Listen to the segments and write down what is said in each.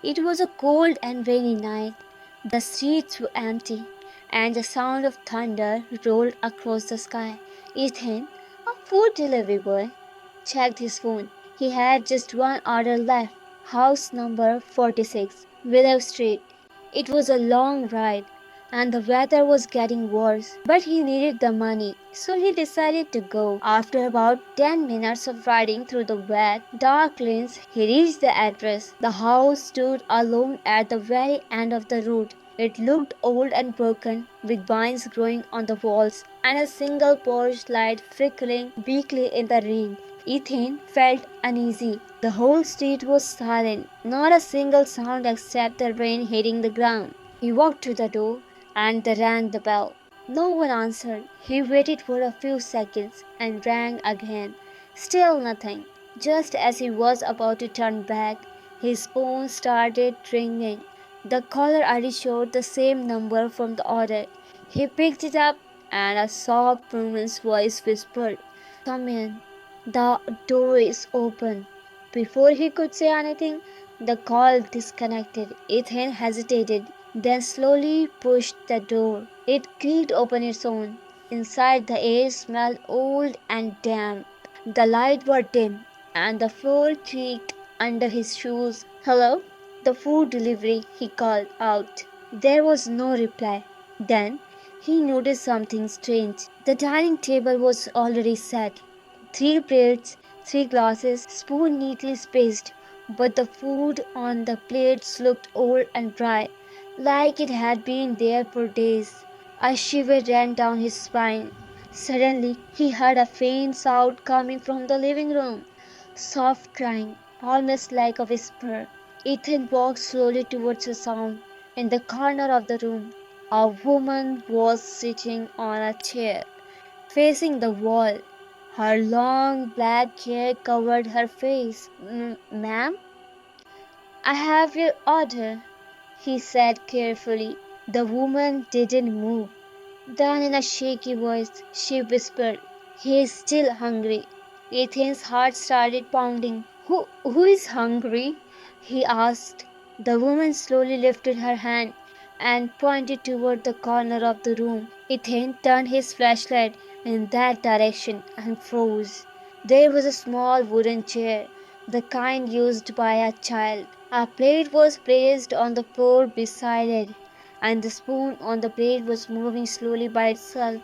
It was a cold and rainy night. The streets were empty, and the sound of thunder rolled across the sky. Ethan, a food delivery boy, checked his phone. He had just one order left, house number 46, Willow Street. It was a long ride, and the weather was getting worse, but he needed the money, so he decided to go. After about 10 minutes of riding through the wet, dark lanes, he reached the address. The house stood alone at the very end of the road. It looked old and broken, with vines growing on the walls and a single porch light flickering weakly in the rain. Ethan felt uneasy. The whole street was silent, not a single sound except the rain hitting the ground. He walked to the door and rang the bell. No one answered. He waited for a few seconds and rang again. Still nothing. Just as he was about to turn back, his phone started ringing. The caller ID showed the same number from the order. He picked it up and a soft woman's voice whispered, "Come in. The door is open." Before he could say anything, the call disconnected. Ethan hesitated, then slowly pushed the door. It creaked open its own. Inside, the air smelled old and damp. The lights were dim, and the floor creaked under his shoes. "Hello? The food delivery," he called out. There was no reply. Then he noticed something strange. The dining table was already set. 3 plates, 3 glasses, spoon neatly spaced, but the food on the plates looked old and dry, like it had been there for days. A shiver ran down his spine. Suddenly, he heard a faint sound coming from the living room, soft crying, almost like a whisper. Ethan walked slowly towards the sound. In the corner of the room, a woman was sitting on a chair, facing the wall. Her long black hair covered her face. "Ma'am, I have your order," he said carefully. The woman didn't move. Then, in a shaky voice, she whispered, "He is still hungry." Ethan's heart started pounding. Who is hungry?" he asked. The woman slowly lifted her hand and pointed toward the corner of the room. Ethan turned his flashlight in that direction and froze. There was a small wooden chair, the kind used by a child. A plate was placed on the floor beside it, and the spoon on the plate was moving slowly by itself,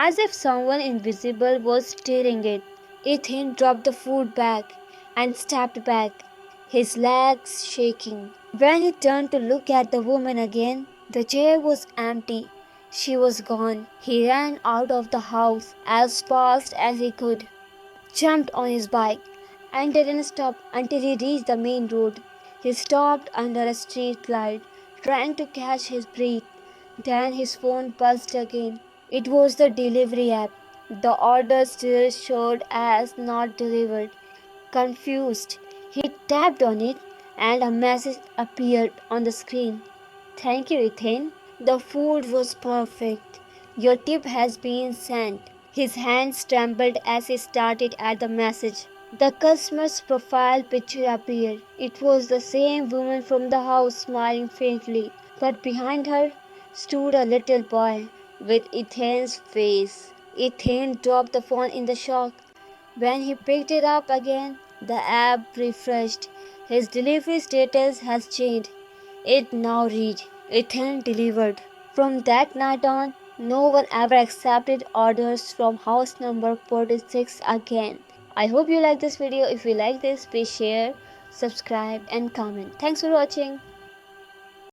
as if someone invisible was steering it. Ethan dropped the food back and stepped back, his legs shaking. When he turned to look at the woman again, the chair was empty. She was gone. He ran out of the house as fast as he could, jumped on his bike, and didn't stop until he reached the main road. He stopped under a street light, trying to catch his breath. Then his phone buzzed again. It was the delivery app. The order still showed as not delivered. Confused, he tapped on it, and a message appeared on the screen. "Thank you, Ethan. The food was perfect. Your tip has been sent." His hands trembled as he started at the message. The customer's profile picture appeared. It was the same woman from the house, smiling faintly, but behind her stood a little boy with Ethan's face. Ethan dropped the phone in the shock. When he picked it up again, the app refreshed. His delivery status has changed. It now read, "Ethan delivered." From that night on, no one ever accepted orders from house number 46 again. I hope you like this video. If you like this, please share, subscribe and comment. Thanks for watching.